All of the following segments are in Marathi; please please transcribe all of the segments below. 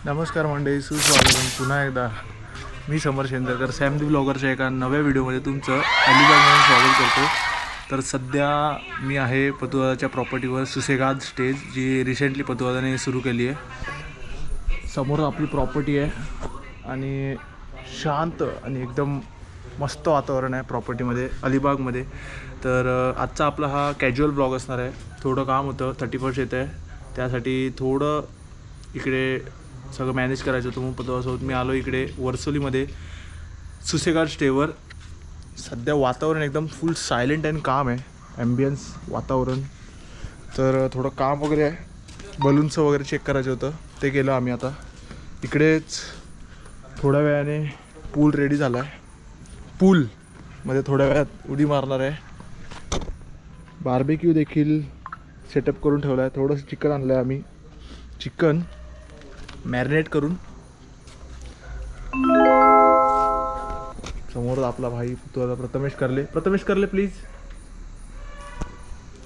नमस्कार मंडळी, सुस्वागतम पुन्हा एकदा. मी समर शेंदरकर सॅमदी ब्लॉगरच्या एका नव्या व्हिडिओमध्ये तुमचं अलिबागमध्ये स्वागत करतो. तर सध्या मी आहे पतुवादाच्या प्रॉपर्टीवर, सुसेगाद स्टेज, जी रिसेंटली पतुवादाने सुरू केली आहे. समोर आपली प्रॉपर्टी आहे आणि शांत आणि एकदम मस्त वातावरण आहे प्रॉपर्टीमध्ये अलिबागमध्ये. तर आजचा आपला हा कॅज्युअल ब्लॉग असणार आहे. थोडं काम होतं, 31st येतं आहे, त्यासाठी थोडं इकडे सगळं मॅनेज करायचं होतं. मग पतुवादासोबत मी आलो इकडे वर्सोलीमध्ये सुसेगाद स्टेवर. सध्या वातावरण एकदम फुल सायलेंट अँड काम आहे, ॲम्बियन्स वातावरण. तर थोडं काम वगैरे आहे, बलून्सचं वगैरे चेक करायचं होतं, ते केलं आम्ही. आता इकडेच थोड्या वेळाने पूल रेडी झाला आहे. पूलमध्ये थोड्या वेळात उडी मारणार आहे. बार्बेक्यू देखील सेटअप करून ठेवला आहे. थोडंसं चिकन आणलं आहे आम्ही, चिकन मॅरिनेट करून. समोर आपला भाई तो प्रथमेश करले प्लीज.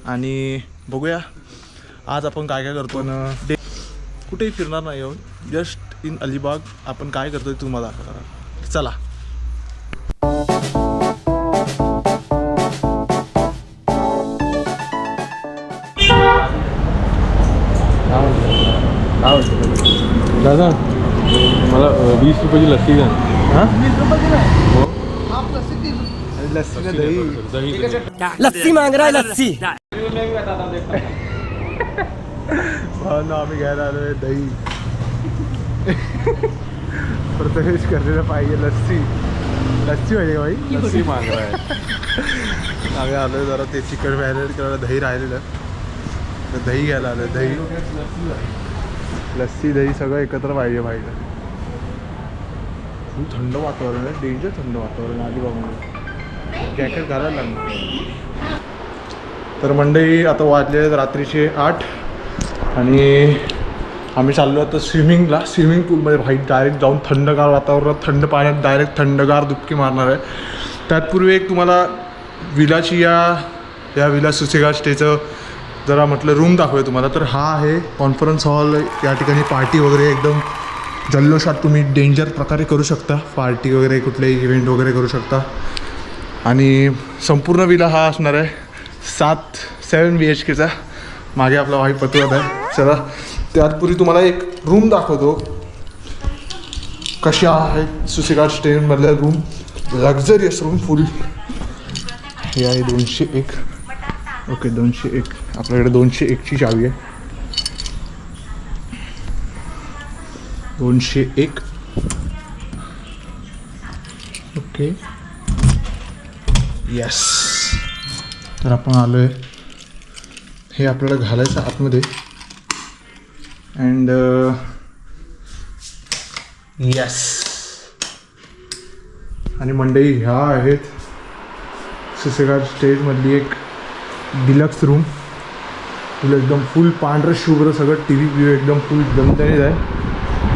आणि बघूया आज आपण काय काय करतो. कुठेही फिरणार नाही आहोत, जस्ट इन अलिबाग आपण काय करतोय तुम्हाला दाखवणार. चला. दादा मला 20 रुपयाची लस्सी द्या. हां, 20 रुपये नाही. हो, आप लस्सी 30 रुपये. लस्सी का दही? दही लस्सी मांग रहा है लस्सी. ना आम्ही घ्यायला आलो आहे दही. प्रथमेश करलेलं पाहिजे लस्सी. लस्सी पाहिजे भाई, लस्सी मांग रहा है. आम्ही आलो जरा ते चिकन मॅरिनेट करायला, दही राहिलेलं तर दही घ्यायला आलं. दही, लस्सी, दही सगळं एकत्र पाहिजे भाई. खूप थंड वातावरण आहे, डेंजर थंड वातावरण अलिबागमध्ये. जॅकेट घालायला लागणार. तर मंडळी आता वाजले रात्रीचे 8 आणि आम्ही चाललो आता स्विमिंगला. स्विमिंग पूलमध्ये भाई डायरेक्ट जाऊन थंडगार वातावरणात, थंड पाण्यात डायरेक्ट थंडगार डुबकी मारणार आहे. त्यातपूर्वी एक तुम्हाला विलाची या विला सुसेगाद स्टेचं जरा म्हटलं रूम दाखवूया तुम्हाला. तर हा आहे कॉन्फरन्स हॉल. या ठिकाणी पार्टी वगैरे एकदम जल्लोषात तुम्ही डेंजर प्रकारे करू शकता. पार्टी वगैरे कुठलेही इव्हेंट वगैरे करू शकता. आणि संपूर्ण विला हा असणार आहे 7 BHKचा. मागे आपला भाई पतुवाद आहे. चला त्यातपूर्वी तुम्हाला एक रूम दाखवतो कशा आहेत सुसेगाद स्टेमधल्या रूम. लक्झरियस रूम फुल. हे आहे 201. ओके, 201. आपल्याकडे 201ची चावी आहे. 201. Okay, yes. तर आपण आलो आहे. हे आपल्याला घालायचं आतमध्ये. And yes. आणि मंडळी ह्या आहेत सुसेगाद स्टेजमधली एक डिलक्स रूम. तुला एकदम फुल पांढरं शुभ्र सगळं TV एकदम फुल दणदणीत आहे.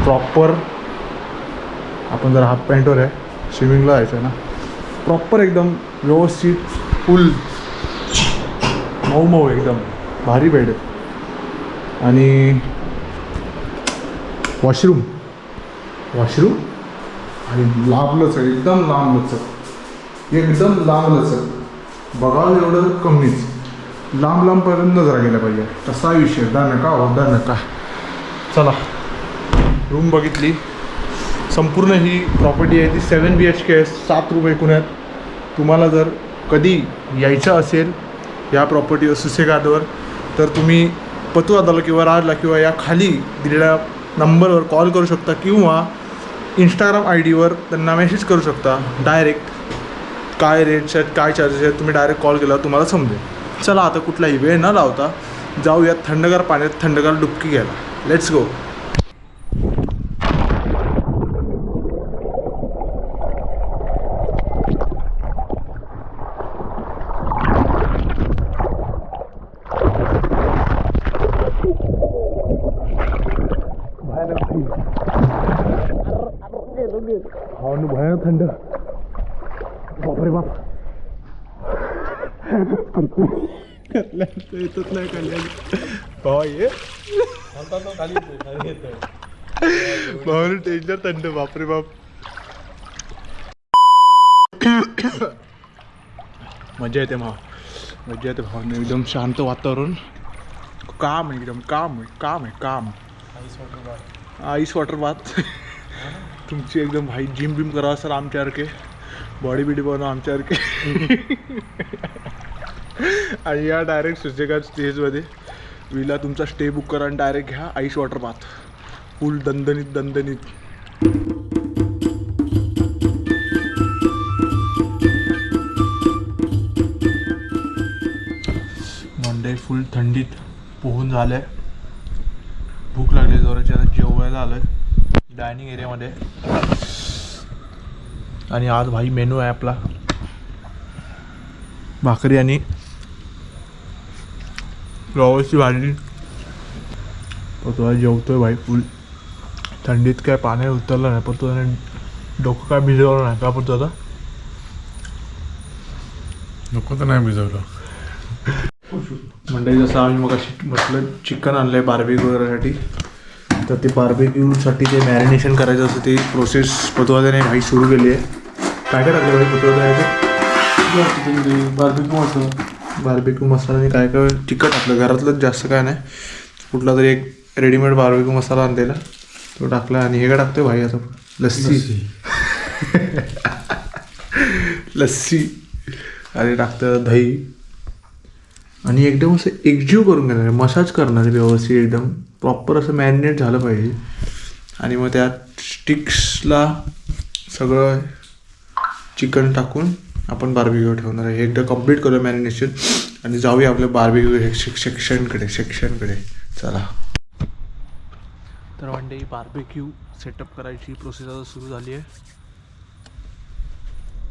प्रॉपर आपण जर हाफ पॅन्टवर आहे, स्विमिंगला जायचं आहे ना, प्रॉपर एकदम व्यवस्थित फुल मऊ एकदम भारी बेड आहे. आणि वॉशरूम आणि लांबलंच आहे, एकदम लांबलंच आहे. बघावं एवढं कमीच, लांबपर्यंत जरा गेला पाहिजे, तसा विषय. नका. चला, रूम बघितली. संपूर्ण ही प्रॉपर्टी आहे ती 7 BHK आहे. 7 रूम एकूण आहेत. तुम्हाला जर कधी यायचं असेल या प्रॉपर्टीवर सुसेगादवर तर तुम्ही पतुवादाला किंवा राजला किंवा या खाली दिलेल्या नंबरवर कॉल करू शकता किंवा इंस्टाग्राम IDवर त्यांना मेसेज करू शकता. डायरेक्ट काय रेट्स आहेत, काय चार्जेस आहेत, तुम्ही डायरेक्ट कॉल केला तुम्हाला समजेल. चला आता कुठलाही वेळ न लावता जाऊयात थंडगार पाण्यात थंडगार डुबकी घ्यायला. Let's go. भयानक थंड. बापरे बाप. येतच नाही कल्याण. ये खाली येतोय. भावानं टेन्शन थंड बापरे बाप. मजा येते मजा येते भावानं. एकदम शांत वातावरण. काम आहे एकदम काम. Ice water bath. तुमची एकदम भाई जिम बिम करा सर आमच्यासारखे. बॉडी बिडी बनवा आमच्यासारखे. आणि या डायरेक्ट सुसेगात स्टेजमध्ये विला तुमचा स्टे बुक करा आणि डायरेक्ट घ्या आईस वॉटर बाथ. फुल दणदणीत. मंडई फुल थंडीत पोहून झालंय. भूक लागली जोराची. आता जेवायला आलोय डायनिंग एरियामध्ये. आणि आज भाई मेनू आहे आपला भाकरी आणि फ्लॉवरची भाजी. पण तुला जेवतोय भाई फुल थंडीत. काय पाण्यात उतरलं नाही पण तुला डोकं काय भिजवलं नाही का पण तू आता नको तर नाही भिजवलं. मंडळी जसं आम्ही मग म्हटलं चिकन आणलं आहे बार्बेक्यू वगैरेसाठी. तर ते बार्बेक्यूसाठी ते मॅरिनेशन करायचं असं ते प्रोसेस पतवाद्याने भाई सुरू केली आहे. काय टाकलं भाई पतवाद्याचं? बार्बेक्यू मसाल्याने काय तिखट टाकलं घरातलंच जास्त काय नाही. कुठला तरी एक रेडीमेड बार्बेक्यू मसाला आणलेला तो टाकला. आणि हे काय टाकतोय भाई आता लस्सी आणि टाकतं दही. आणि एकदम असं एकजीव करून घेणार आहे. मसाज करणार आहे व्यवस्थित एकदम प्रॉपर असं मॅरिनेट झालं पाहिजे. आणि मग त्यात स्टिक्सला सगळं चिकन टाकून आपण बार्बेक्यू ठेवणार आहे. एकदा कंप्लीट करूया मॅरिनेशन आणि जाऊया आपल्या बार्बेक्यू सेक्शनकडे. चला. तर मंडळी बार्बेक्यू सेटअप करायची प्रोसेस आता सुरू झाली आहे.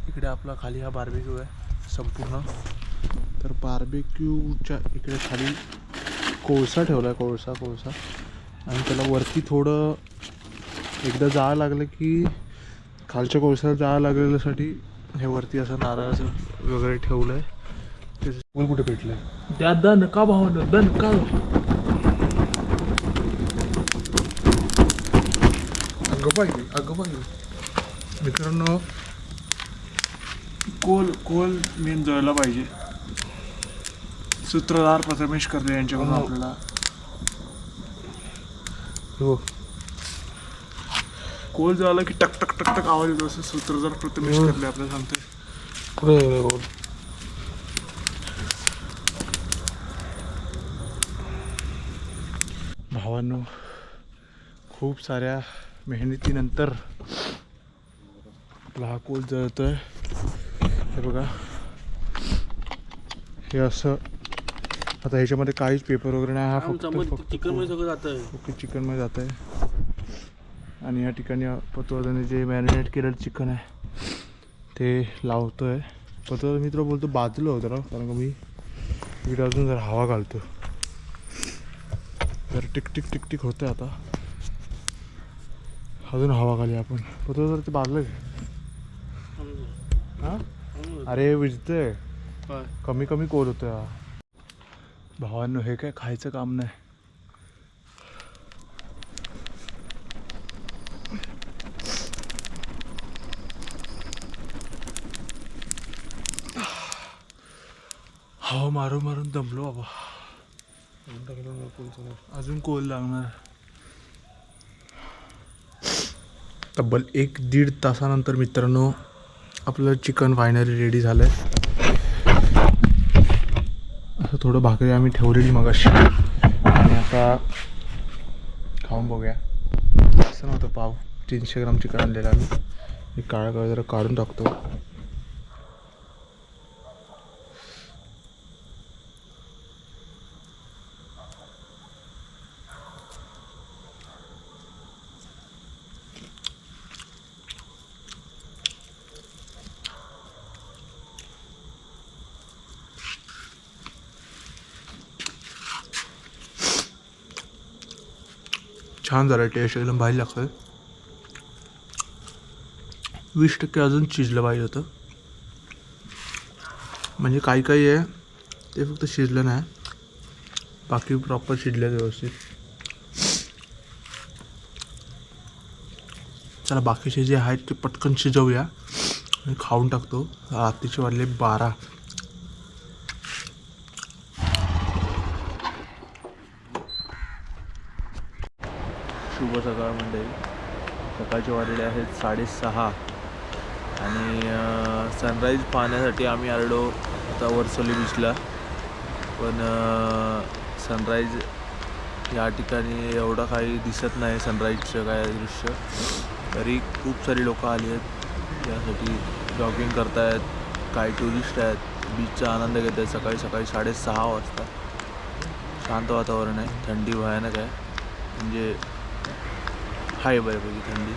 इकडे आपला खाली हा बार्बेक्यू आहे संपूर्ण. तर बार्बेक्यूच्या इकडे खाली कोळसा ठेवला आहे. कोळसा आणि त्याला वरती थोडं एकदा जाळं लागलं की खालच्या कोळशाला जाळं लागलेल्यासाठी हे वरती असं नारळाचं वगैरे ठेवलं आहे. त्याचं फूल कुठे पेटलं आहे त्या दन का भावानं दन का. अगं पाहिजे मित्रांनो. कोल मेन जळला पाहिजे. सूत्रधार प्रथमेश करणे यांच्याकडून आपल्याला हो कोल जळाला की टक टक टक टक आवाज येतो. असं सूत्रधार प्रथमेश करणे आपल्याला सांगतोय. कुठे भावांनो खूप साऱ्या मेहनतीनंतर आपला हा कोल जळतोय. हे बघा हे असं. आता ह्याच्यामध्ये काहीच पेपर वगैरे नाही. हा फक्त चिकनमध्ये सगळं जातं आहे. ओके चिकनमध्ये जातं आहे. आणि या ठिकाणी पतवादाने जे मॅरिनेट केलेलं चिकन आहे ते लावतो आहे. पतवादा मित्र बोलतो बाजूला होतं ना कारण का मी इकडे अजून जरा हवा घालतो. जर टिक होतं आहे. आता अजून हवा घाली आपण. पतवादा जर ते बाजलं हां अरे विजतंय कमी कोल होतं हा. भावांनो हे काय खायचं काम नाही. हवा मारून दमलो बाबा. अजून कोल लागणार. तब्बल 1-1.5 तासानंतर मित्रांनो आपलं चिकन फायनली रेडी झालं आहे. असं थोडं भाकरी आम्ही ठेवलेली मगाशी आणि आता खाऊन बघूया. असं नव्हतं पाव 300 ग्राम चिकन आणलेलं आम्ही. हे काळा जरा काढून टाकतो. छान झालं. टेस्ट एकदम भारी लागतं. 20% अजून शिजलं पाहिजे होतं. म्हणजे काही आहे ते फक्त शिजलं नाही. बाकी प्रॉपर शिजलं व्यवस्थित. चला बाकीचे जे आहेत ते पटकन शिजवूया आणि खाऊन टाकतो. रात्रीचे वाजले 12. शुभ सकाळ मंडळी. सकाळचे वाजले आहेत 6:30 आणि सनराईज पाहण्यासाठी आम्ही आलो आता वर्सोली बीचला. पण सनराईज या ठिकाणी एवढं काही दिसत नाही, सनराईजचं काय दृश्य. तरी खूप सारी लोकं आली आहेत यासाठी, जॉगिंग करतायत, काही टुरिस्ट आहेत, बीचचा आनंद घेत आहेत. सकाळी 6:30 वाजता. शांत वातावरण आहे, थंडी भयानक आहे, म्हणजे आहे बऱ्यापैकी थंडी.